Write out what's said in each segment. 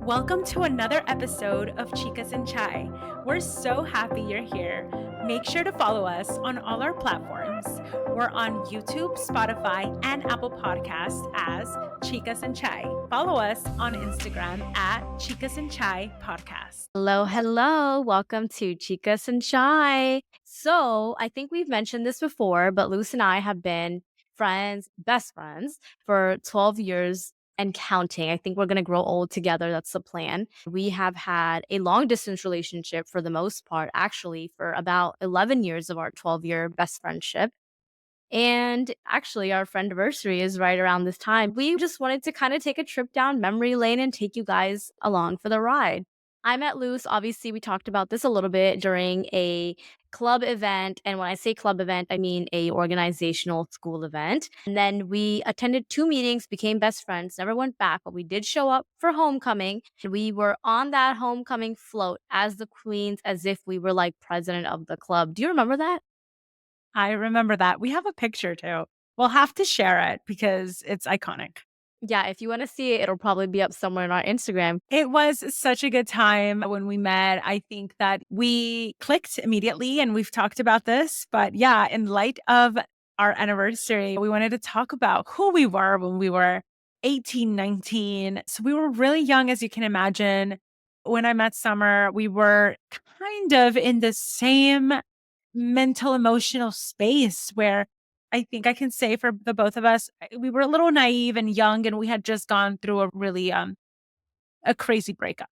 Welcome to another episode of Chicas and Chai. We're so happy you're here. Make sure to follow us on all our platforms. We're on YouTube, Spotify, and Apple Podcasts as Chicas and Chai. Follow us on Instagram at Chicas and Chai Podcast. Hello, hello. Welcome to Chicas and Shy. So, I think we've mentioned this before, but Luce and I have been friends, best friends, for 12 years and counting. I think we're going to grow old together. That's the plan. We have had a long distance relationship for the most part, actually, for about 11 years of our 12-year best friendship. And actually, our friendiversary is right around this time. We just wanted to kind of take a trip down memory lane and take you guys along for the ride. I met Luce. Obviously, we talked about this a little bit during a club event. And when I say club event, I mean a organizational school event. And then we attended two meetings, became best friends, never went back, but we did show up for homecoming. We were on that homecoming float as the queens, as if we were like president of the club. Do you remember that? I remember that. We have a picture too. We'll have to share it because it's iconic. Yeah, if you wanna see it, it'll probably be up somewhere on our Instagram. It was such a good time when we met. I think that we clicked immediately, and we've talked about this. But yeah, in light of our anniversary, we wanted to talk about who we were when we were 18, 19. So we were really young, as you can imagine. When I met Summer, we were kind of in the same mental, emotional space where I think I can say for the both of us, we were a little naive and young, and we had just gone through a really a crazy breakup,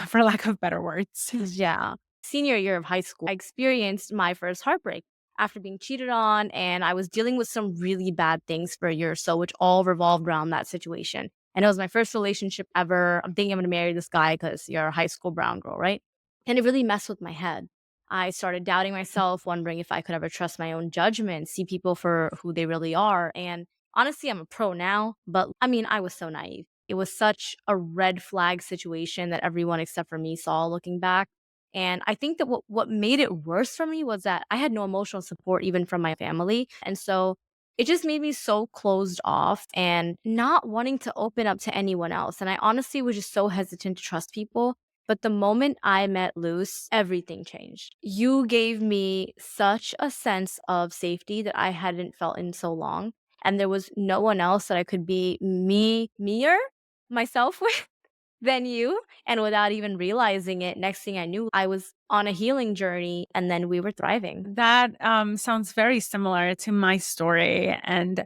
for lack of better words. Yeah. Senior year of high school, I experienced my first heartbreak after being cheated on, and I was dealing with some really bad things for a year or so, which all revolved around that situation. And it was my first relationship ever. I'm thinking I'm gonna marry this guy because you're a high school brown girl, right? And it really messed with my head. I started doubting myself, wondering if I could ever trust my own judgment, see people for who they really are. And honestly, I'm a pro now, but I mean, I was so naive. It was such a red flag situation that everyone except for me saw looking back. And I think that what made it worse for me was that I had no emotional support even from my family. And so it just made me so closed off and not wanting to open up to anyone else. And I honestly was just so hesitant to trust people. But the moment I met Luce, everything changed. You gave me such a sense of safety that I hadn't felt in so long. And there was no one else that I could be myself with than you. And without even realizing it, next thing I knew, I was on a healing journey and then we were thriving. That sounds very similar to my story. And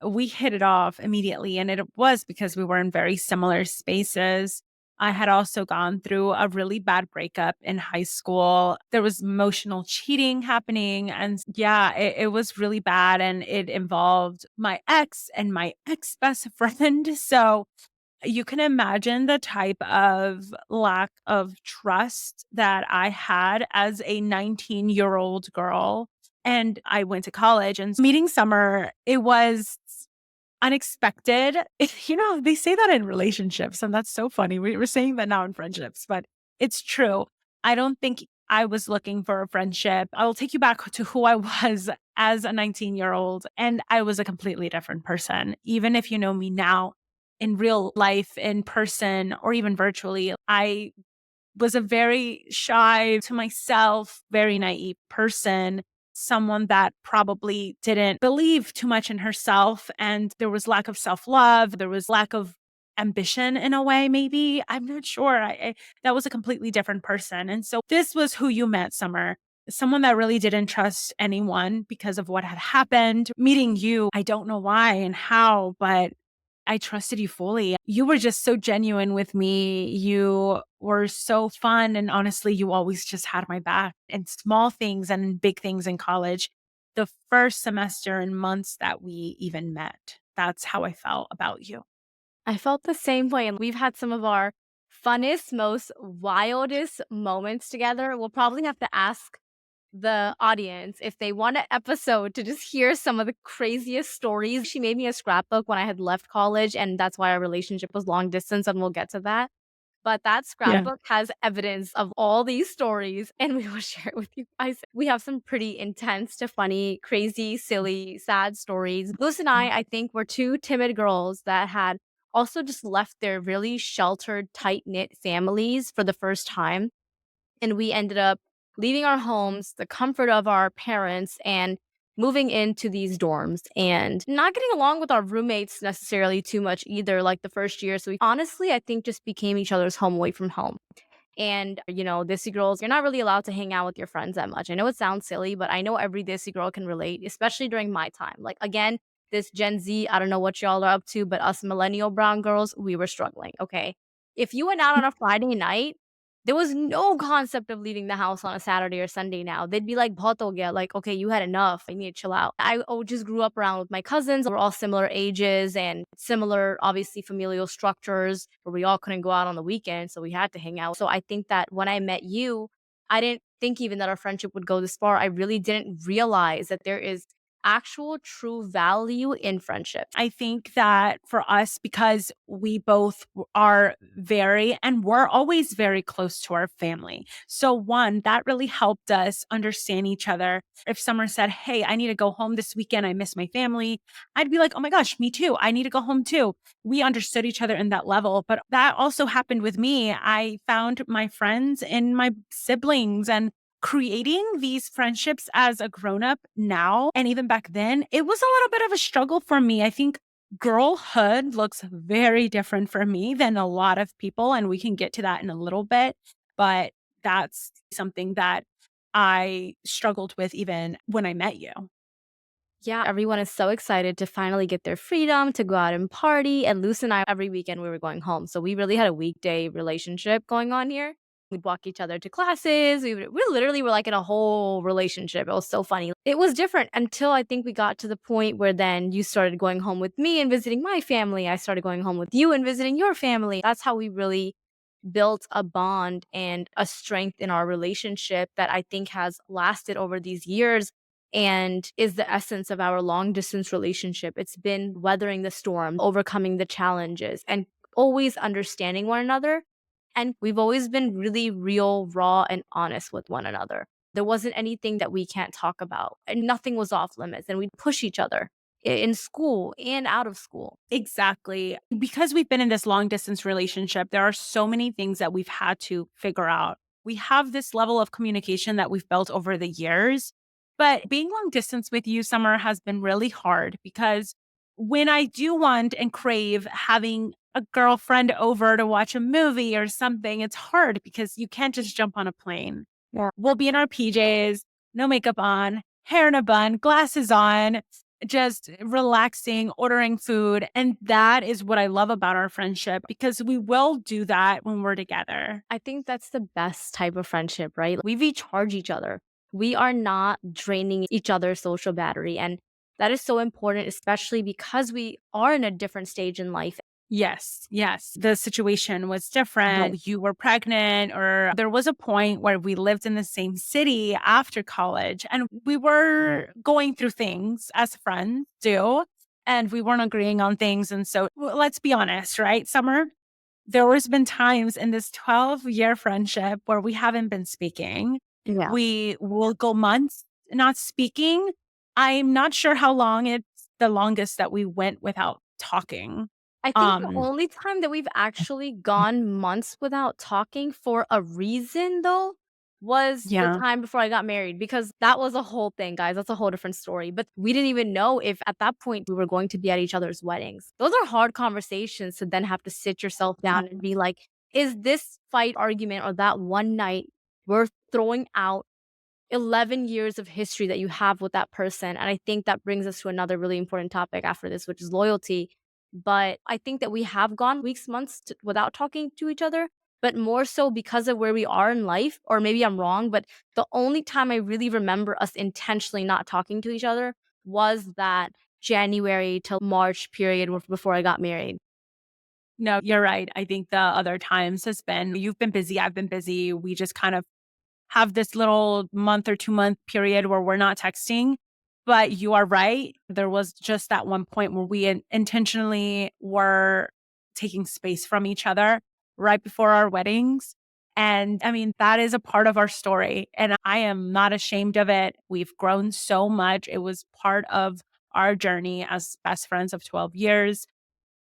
we hit it off immediately. And it was because we were in very similar spaces. I had also gone through a really bad breakup in high school. There was emotional cheating happening. And yeah, it was really bad. And it involved my ex and my ex best friend. So you can imagine the type of lack of trust that I had as a 19-year-old girl. And I went to college, and meeting Summer, it was unexpected. They say that in relationships, and that's so funny. We're saying that now in friendships, but it's true. I don't think I was looking for a friendship. I will take you back to who I was as a 19-year-old, and I was a completely different person. Even if you know me now in real life, in person, or even virtually, I was a very shy to myself, very naive person, someone that probably didn't believe too much in herself. And there was lack of self love. There was lack of ambition in a way, maybe. I'm not sure. That was a completely different person. And so this was who you met, Summer. Someone that really didn't trust anyone because of what had happened. Meeting you, I don't know why and how, but I trusted you fully. You were just so genuine with me. You were so fun. And honestly, you always just had my back in small things and in big things in college. The first semester and months that we even met, that's how I felt about you. I felt the same way, and we've had some of our funnest, most wildest moments together. We'll probably have to ask the audience if they want an episode to just hear some of the craziest stories. She made me a scrapbook when I had left college, and that's why our relationship was long distance, and we'll get to that. But that Yeah. scrapbook has evidence of all these stories, and we will share it with you guys. We have some pretty intense to funny, crazy, silly, sad stories. Luce and I think, were two timid girls that had also just left their really sheltered, tight knit families for the first time. And we ended up leaving our homes, the comfort of our parents, and moving into these dorms and not getting along with our roommates necessarily too much either, like the first year. So we honestly, I think, just became each other's home away from home. And, Desi girls, you're not really allowed to hang out with your friends that much. I know it sounds silly, but I know every Desi girl can relate, especially during my time. Like, again, this Gen Z, I don't know what y'all are up to, but us millennial brown girls, we were struggling. Okay. If you went out on a Friday night, there was no concept of leaving the house on a Saturday or Sunday now. They'd be like, "Bahut ho gaya," like, okay, you had enough. I need to chill out. Just grew up around with my cousins. We're all similar ages and similar, obviously, familial structures where we all couldn't go out on the weekend. So we had to hang out. So I think that when I met you, I didn't think even that our friendship would go this far. I really didn't realize that there is actual true value in friendship. I think that for us, because we both are very and we're always very close to our family. So, one, that really helped us understand each other. If someone said, "Hey, I need to go home this weekend, I miss my family," I'd be like, "Oh my gosh, me too. I need to go home too." We understood each other in that level. But that also happened with me. I found my friends in my siblings, and creating these friendships as a grown up now, and even back then, it was a little bit of a struggle for me. I think girlhood looks very different for me than a lot of people. And we can get to that in a little bit. But that's something that I struggled with even when I met you. Yeah, everyone is so excited to finally get their freedom to go out and party. And Luce and I, every weekend we were going home. So we really had a weekday relationship going on here. We'd walk each other to classes. We literally were like in a whole relationship. It was so funny. It was different until I think we got to the point where then you started going home with me and visiting my family. I started going home with you and visiting your family. That's how we really built a bond and a strength in our relationship that I think has lasted over these years and is the essence of our long distance relationship. It's been weathering the storm, overcoming the challenges, and always understanding one another. And we've always been really real, raw, and honest with one another. There wasn't anything that we can't talk about, and nothing was off limits. And we'd push each other in school and out of school. Exactly. Because we've been in this long distance relationship, there are so many things that we've had to figure out. We have this level of communication that we've built over the years. But being long distance with you, Summer, has been really hard because when I do want and crave having a girlfriend over to watch a movie or something, it's hard because you can't just jump on a plane. Yeah. We'll be in our PJs, no makeup on, hair in a bun, glasses on, just relaxing, ordering food. And that is what I love about our friendship because we will do that when we're together. I think that's the best type of friendship, right? We recharge each other. We are not draining each other's social battery. And that is so important, especially because we are in a different stage in life. Yes, yes. The situation was Right. different. You were pregnant, or there was a point where we lived in the same city after college and we were going through things as friends do. And we weren't agreeing on things. And so let's be honest, right? Summer, there has been times in this 12-year friendship where we haven't been speaking. Yeah. We will go months not speaking. I'm not sure how long it's the longest that we went without talking. I think the Um, only time that we've actually gone months without talking for a reason, though, was the yeah. time before I got married, because that was a whole thing, guys. That's a whole different story. But we didn't even know if at that point we were going to be at each other's weddings. Those are hard conversations to then have to sit yourself down and be like, is this fight argument or that one night worth throwing out 11 years of history that you have with that person? And I think that brings us to another really important topic after this, which is loyalty. But I think that we have gone weeks, months without talking to each other, but more so because of where we are in life. Or maybe I'm wrong, but the only time I really remember us intentionally not talking to each other was that January till March period before I got married. No, you're right. I think the other times has been you've been busy, I've been busy. We just kind of have this little month or 2-month period where we're not texting. But you are right. There was just that one point where we intentionally were taking space from each other right before our weddings. And I mean, that is a part of our story. And I am not ashamed of it. We've grown so much. It was part of our journey as best friends of 12 years.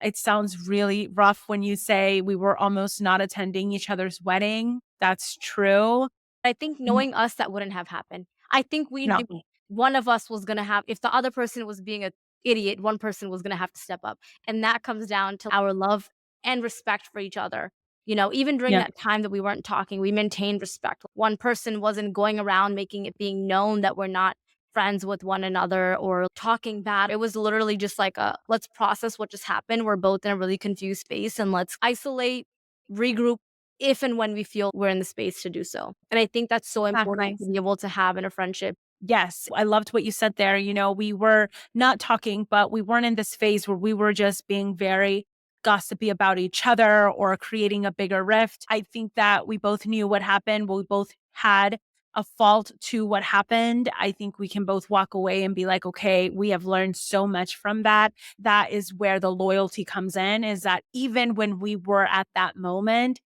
It sounds really rough when you say we were almost not attending each other's wedding. That's true. I think Mm, knowing us, that wouldn't have happened. I think we no. knew one of us was gonna have if the other person was being a idiot, one person was gonna have to step up. And that comes down to our love and respect for each other. You know, even during Yeah. that time that we weren't talking, we maintained respect. One person wasn't going around making it being known that we're not friends with one another or talking bad. It was literally just like a let's process what just happened. We're both in a really confused space and let's isolate, regroup, if and when we feel we're in the space to do so. And I think that's so important Exactly. to be able to have in a friendship. Yes, I loved what you said there. We were not talking, but we weren't in this phase where we were just being very gossipy about each other or creating a bigger rift. I think that we both knew what happened. We both had a fault to what happened. I think we can both walk away and be like, okay, we have learned so much from that. That is where the loyalty comes in, is that even when we were at that moment,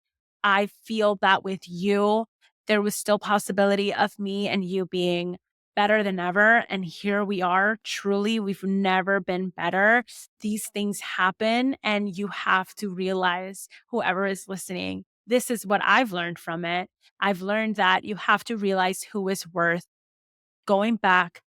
I feel that with you, there was still possibility of me and you being better than ever. And here we are. Truly, we've never been better. These things happen, and you have to realize, whoever is listening, this is what I've learned from it. I've learned that you have to realize who is worth going back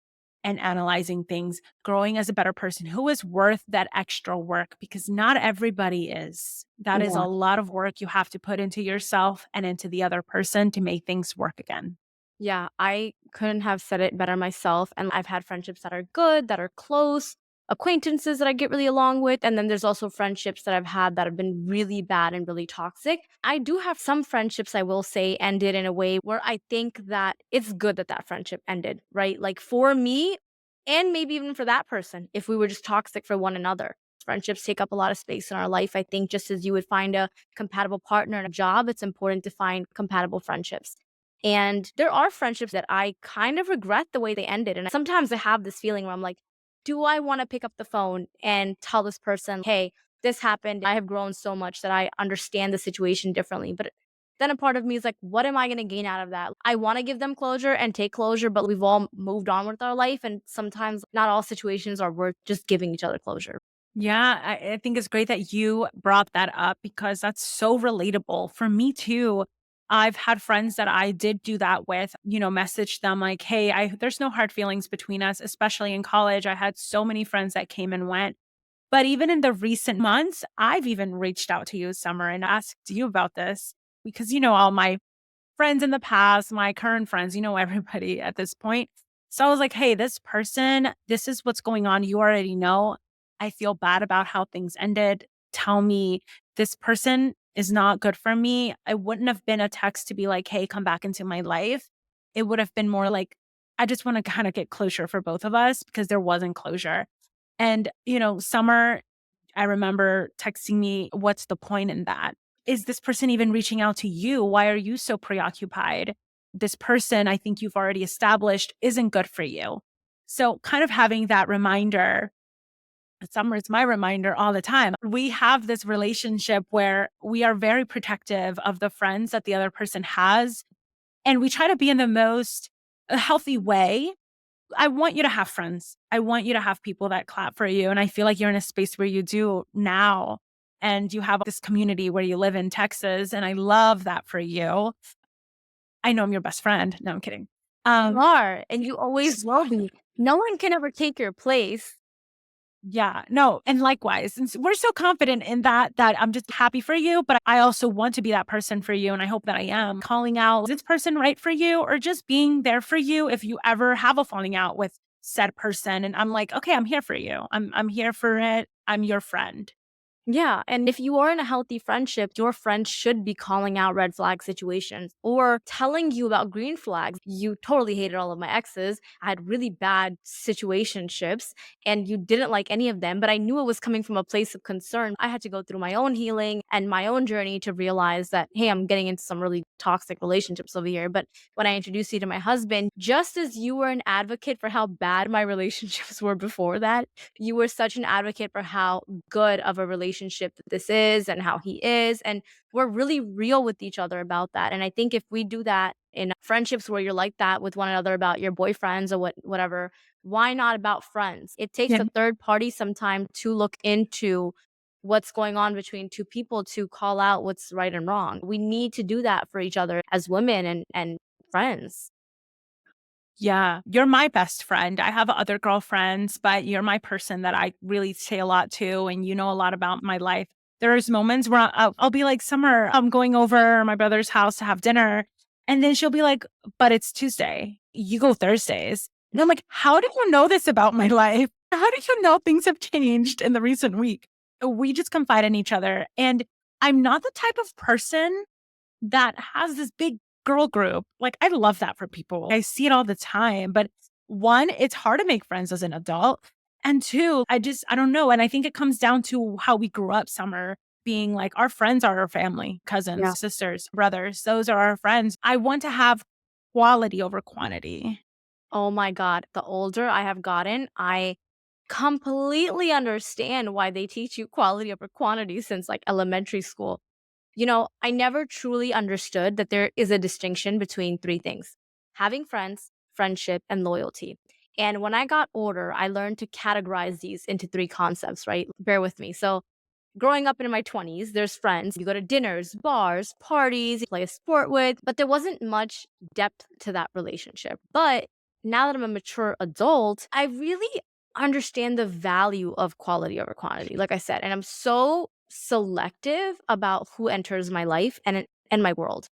and analyzing things, growing as a better person, who is worth that extra work, because not everybody is. That is a Yeah. lot of work you have to put into yourself and into the other person to make things work again. Yeah, I couldn't have said it better myself. And I've had friendships that are good, that are close, acquaintances that I get really along with. And then there's also friendships that I've had that have been really bad and really toxic. I do have some friendships, I will say, ended in a way where I think that it's good that that friendship ended, right? Like for me, and maybe even for that person, if we were just toxic for one another. Friendships take up a lot of space in our life. I think just as you would find a compatible partner in a job, it's important to find compatible friendships. And there are friendships that I kind of regret the way they ended. And sometimes I have this feeling where I'm like, do I want to pick up the phone and tell this person, hey, this happened. I have grown so much that I understand the situation differently. But then a part of me is like, what am I going to gain out of that? I want to give them closure and take closure, but we've all moved on with our life. And sometimes not all situations are worth just giving each other closure. Yeah, I think it's great that you brought that up because that's so relatable for me too. I've had friends that I did do that with, message them like, "Hey, there's no hard feelings between us," especially in college. I had so many friends that came and went. But even in the recent months, I've even reached out to you, Summer, and asked you about this because all my friends in the past, my current friends, everybody at this point. So I was like, hey, this person, this is what's going on. You already know. I feel bad about how things ended. Tell me, this person is not good for me. I wouldn't have been a text to be like, hey, come back into my life. It would have been more like, I just want to kind of get closure for both of us because there wasn't closure. And, Summer, I remember texting me, what's the point in that? Is this person even reaching out to you? Why are you so preoccupied? This person, I think you've already established, isn't good for you. So, kind of having that reminder, Summer is my reminder all the time. We have this relationship where we are very protective of the friends that the other person has. And we try to be in the most healthy way. I want you to have friends. I want you to have people that clap for you. And I feel like you're in a space where you do now. And you have this community where you live in Texas. And I love that for you. I know I'm your best friend. No, I'm kidding. You Um, are, and you always will be. No one can ever take your place. yeah, no. And likewise, and we're so confident in that I'm just happy for you. But I also want to be that person for you. And I hope that I am calling out, is this person right for you? Or just being there for you if you ever have a falling out with said person. And I'm like, okay, I'm here for you. I'm here for it. I'm your friend. Yeah, and if you are in a healthy friendship, your friend should be calling out red flag situations or telling you about green flags. You totally hated all of my exes. I had really bad situationships and you didn't like any of them, but I knew it was coming from a place of concern. I had to go through my own healing and my own journey to realize that, hey, I'm getting into some really toxic relationships over here. But when I introduced you to my husband, just as you were an advocate for how bad my relationships were before that, you were such an advocate for how good of a relationship that this is and how he is. And we're really real with each other about that. And I think if we do that in friendships where you're like that with one another about your boyfriends or whatever, why not about friends? It takes Yeah. a third party sometime to look into what's going on between two people to call out what's right and wrong. We need to do that for each other as women and friends. Yeah, you're my best friend. I have other girlfriends, but you're my person that I really say a lot to, and you know a lot about my life. There's moments where I'll be like, Summer, I'm going over my brother's house to have dinner. And then she'll be like, but it's Tuesday. You go Thursdays. And I'm like, how do you know this about my life? How do you know things have changed in the recent week? We just confide in each other. And I'm not the type of person that has this big girl group. Like, I love that for people. I see it all the time. But one, it's hard to make friends as an adult. And two, I don't know. And I think it comes down to how we grew up, Summer, being like, our friends are our family, Yeah. cousins, sisters, brothers. Those are our friends. I want to have quality over quantity. Oh my God. The older I have gotten, I completely understand why they teach you quality over quantity since like elementary school. You know, I never truly understood that there is a distinction between three things: having friends, friendship, and loyalty. And when I got older, I learned to categorize these into three concepts, right? Bear with me. So, growing up in my 20s, there's friends. You go to dinners, bars, parties, you play a sport with, but there wasn't much depth to that relationship. But now that I'm a mature adult, I really understand the value of quality over quantity, like I said. And I'm so selective about who enters my life and my world.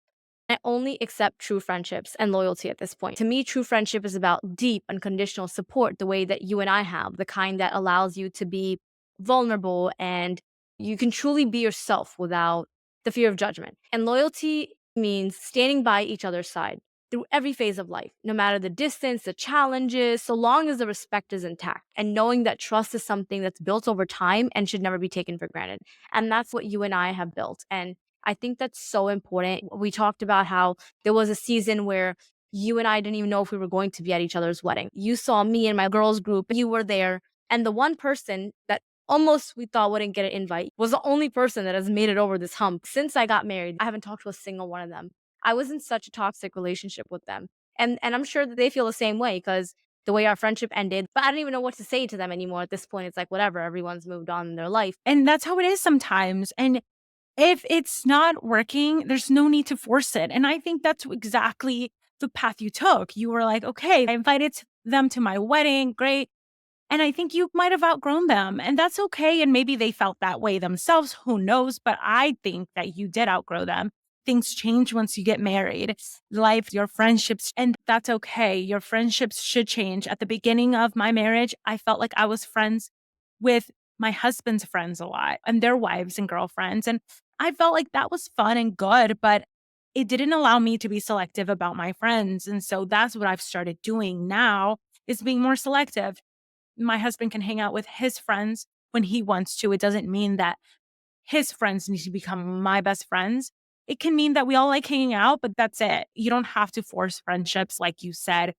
I only accept true friendships and loyalty at this point. To me, true friendship is about deep, unconditional support, the way that you and I have, the kind that allows you to be vulnerable and you can truly be yourself without the fear of judgment. And loyalty means standing by each other's side through every phase of life, no matter the distance, the challenges, so long as the respect is intact. And knowing that trust is something that's built over time and should never be taken for granted. And that's what you and I have built. And I think that's so important. We talked about how there was a season where you and I didn't even know if we were going to be at each other's wedding. You saw me in my girls group, you were there, and the one person that almost we thought wouldn't get an invite was the only person that has made it over this hump. Since I got married, I haven't talked to a single one of them. I was in such a toxic relationship with them. And I'm sure that they feel the same way because the way our friendship ended, but I don't even know what to say to them anymore at this point. It's like whatever, everyone's moved on in their life. And that's how it is sometimes. And if it's not working, there's no need to force it. And I think that's exactly the path you took. You were like, okay, I invited them to my wedding. Great. And I think you might have outgrown them, and that's okay. And maybe they felt that way themselves. Who knows? But I think that you did outgrow them. Things change once you get married. Life, your friendships, and that's okay. Your friendships should change. At the beginning of my marriage, I felt like I was friends with my husband's friends a lot and their wives and girlfriends. And I felt like that was fun and good, but it didn't allow me to be selective about my friends. And so that's what I've started doing now is being more selective. My husband can hang out with his friends when he wants to. It doesn't mean that his friends need to become my best friends. It can mean that we all like hanging out, but that's it. You don't have to force friendships, like you said.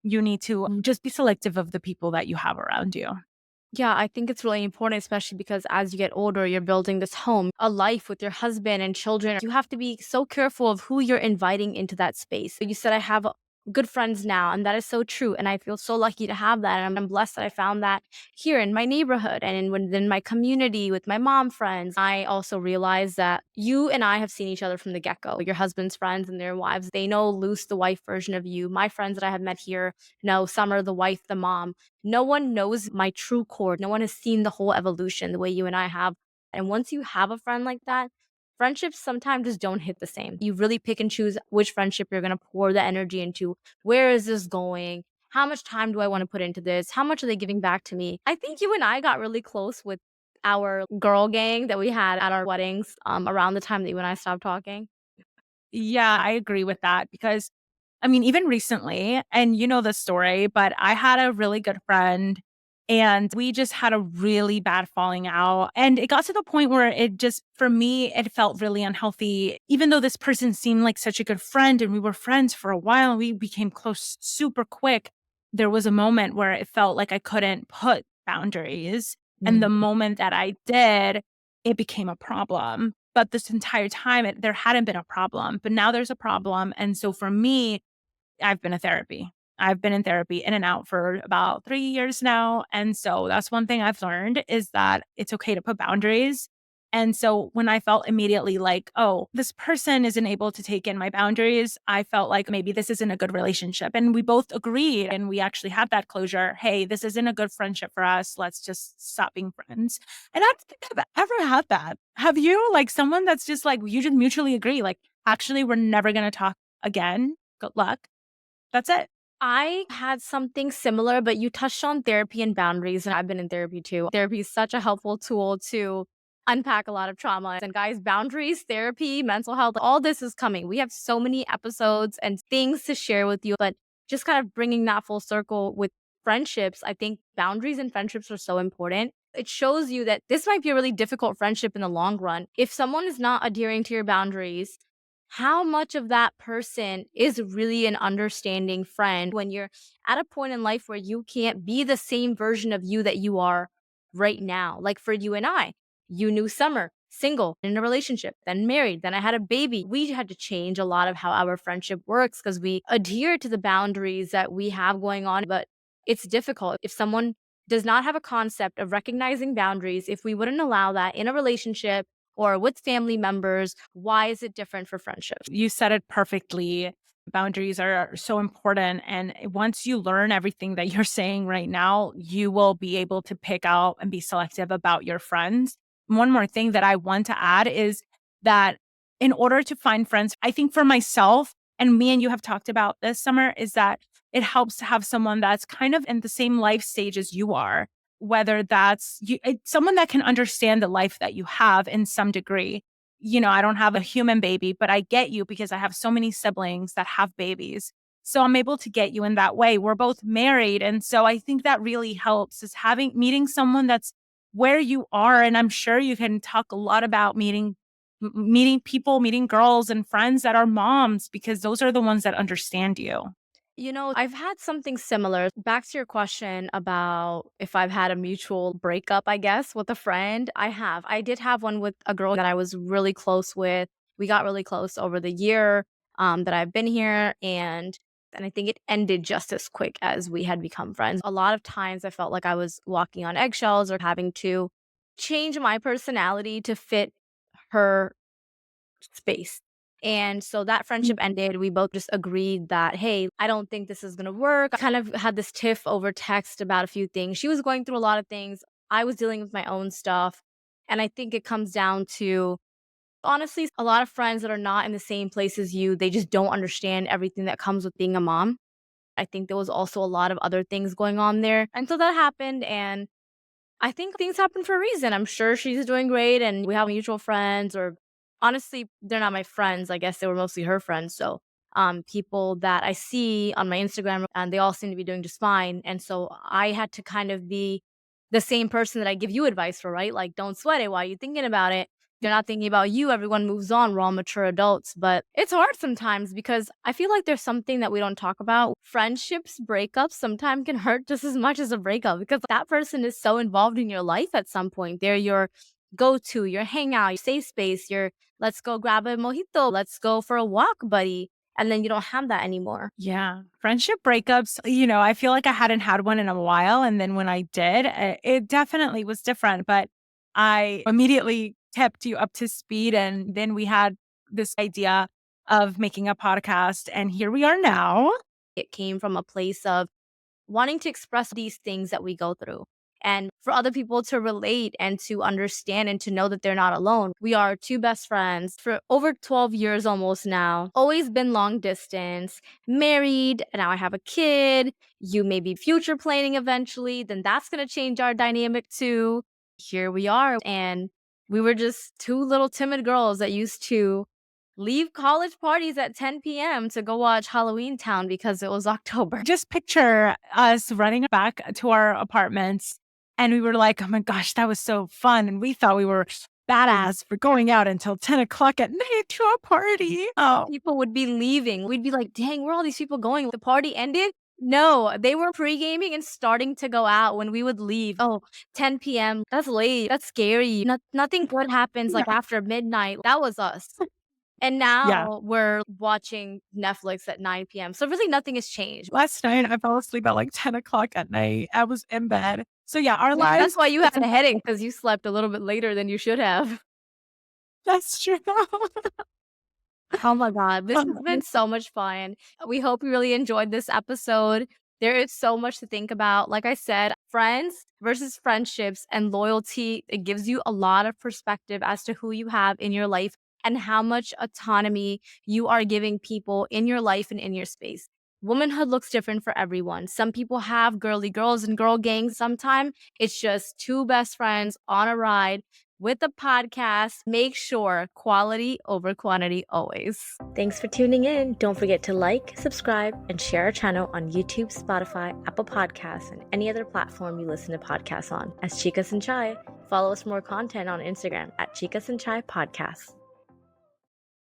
You need to just be selective of the people that you have around you. Yeah, I think it's really important, especially because as you get older, you're building this home, a life with your husband and children. You have to be so careful of who you're inviting into that space. You said, I have good friends now, and that is so true. And I feel so lucky to have that. And I'm blessed that I found that here in my neighborhood and in my community with my mom friends. I also realized that you and I have seen each other from the get go. Your husband's friends and their wives, they know Luce, the wife version of you. My friends that I have met here know Summer, the wife, the mom. No one knows my true core. No one has seen the whole evolution the way you and I have. And once you have a friend like that, friendships sometimes just don't hit the same. You really pick and choose which friendship you're going to pour the energy into. Where is this going? How much time do I want to put into this? How much are they giving back to me? I think you and I got really close with our girl gang that we had at our weddings around the time that you and I stopped talking. Yeah, I agree with that because I mean, even recently, and you know the story, but I had a really good friend and we just had a really bad falling out. And it got to the point where it just, for me, it felt really unhealthy. Even though this person seemed like such a good friend and we were friends for a while and we became close super quick, there was a moment where it felt like I couldn't put boundaries. And the moment that I did, it became a problem. But this entire time, there hadn't been a problem, but now there's a problem. And so for me, I've been to therapy. I've been in therapy in and out for about 3 years now, and so that's one thing I've learned is that it's okay to put boundaries. And so when I felt immediately like, "Oh, this person isn't able to take in my boundaries," I felt like maybe this isn't a good relationship, and we both agreed, and we actually had that closure, "Hey, this isn't a good friendship for us. Let's just stop being friends." And I don't think I've ever had that. Have you? Like, someone that's just like, you just mutually agree, like, "Actually, we're never gonna talk again. Good luck." That's it. I had something similar, but you touched on therapy and boundaries, and I've been in therapy too. Therapy is such a helpful tool to unpack a lot of trauma. And guys, boundaries, therapy, mental health, all this is coming. We have so many episodes and things to share with you, but just kind of bringing that full circle with friendships, I think boundaries and friendships are so important. It shows you that this might be a really difficult friendship in the long run. If someone is not adhering to your boundaries, how much of that person is really an understanding friend when you're at a point in life where you can't be the same version of you that you are right now. Like for you and I, you knew Summer, single, in a relationship, then married, then I had a baby. We had to change a lot of how our friendship works because we adhere to the boundaries that we have going on. But it's difficult. If someone does not have a concept of recognizing boundaries, if we wouldn't allow that in a relationship, or with family members, why is it different for friendships? You said it perfectly. Boundaries are so important. And once you learn everything that you're saying right now, you will be able to pick out and be selective about your friends. One more thing that I want to add is that in order to find friends, I think for myself, and me and you have talked about this Summer, is that it helps to have someone that's kind of in the same life stage as you are, whether that's someone that can understand the life that you have in some degree. I don't have a human baby, but I get you because I have so many siblings that have babies. So I'm able to get you in that way. We're both married. And so I think that really helps is meeting someone that's where you are. And I'm sure you can talk a lot about meeting people, meeting girls and friends that are moms, because those are the ones that understand you. I've had something similar. Back to your question about if I've had a mutual breakup, I guess, with a friend. I have. I did have one with a girl that I was really close with. We got really close over the year that I've been here. And I think it ended just as quick as we had become friends. A lot of times I felt like I was walking on eggshells or having to change my personality to fit her space. And so that friendship ended. We both just agreed that, hey, I don't think this is going to work. I kind of had this tiff over text about a few things. She was going through a lot of things. I was dealing with my own stuff. And I think it comes down to honestly, a lot of friends that are not in the same place as you, they just don't understand everything that comes with being a mom. I think there was also a lot of other things going on there. And so that happened. And I think things happen for a reason. I'm sure she's doing great and we have mutual friends or honestly, they're not my friends. I guess they were mostly her friends. So, people that I see on my Instagram and they all seem to be doing just fine. And so I had to kind of be the same person that I give you advice for, right? Like, don't sweat it while you're thinking about it. You're not thinking about you. Everyone moves on. We're all mature adults. But it's hard sometimes because I feel like there's something that we don't talk about. Friendships, breakups sometimes can hurt just as much as a breakup because that person is so involved in your life at some point. They're your go to, your hangout, your safe space, your let's go grab a mojito, let's go for a walk, buddy. And then you don't have that anymore. Yeah. Friendship breakups, I feel like I hadn't had one in a while. And then when I did, it definitely was different. But I immediately kept you up to speed. And then we had this idea of making a podcast. And here we are now. It came from a place of wanting to express these things that we go through and for other people to relate and to understand and to know that they're not alone. We are two best friends for over 12 years almost now, always been long distance, married, and now I have a kid. You may be future planning eventually, then that's going to change our dynamic too. Here we are. And we were just two little timid girls that used to leave college parties at 10 p.m. to go watch Halloween Town because it was October. Just picture us running back to our apartments. And we were like, oh my gosh, that was so fun. And we thought we were badass for going out until 10 o'clock at night to a party. Oh, People would be leaving. We'd be like, dang, where are all these people going? The party ended? No, they were pre-gaming and starting to go out when we would leave. Oh, 10 p.m. That's late. That's scary. Nothing good happens like yeah. after midnight. That was us. And Yeah. now we're watching Netflix at 9 p.m. So really nothing has changed. Last night, I fell asleep at like 10 o'clock at night. I was in bed. So yeah, our That's lives, why you had it's a headache because you slept a little bit later than you should have. that's true. Oh my God, this has been Um, so much fun. We hope you really enjoyed this episode. There is so much to think about. Like I said, friends versus friendships and loyalty, it gives you a lot of perspective as to who you have in your life and how much autonomy you are giving people in your life and in your space. Womanhood looks different for everyone. Some people have girly girls and girl gangs. Sometimes it's just two best friends on a ride with the podcast. Make sure quality over quantity always. Thanks for tuning in. Don't forget to like, subscribe, and share our channel on YouTube, Spotify, Apple Podcasts, and any other platform you listen to podcasts on. As Chicas and Chai, follow us for more content on Instagram at Chicas and Chai Podcasts.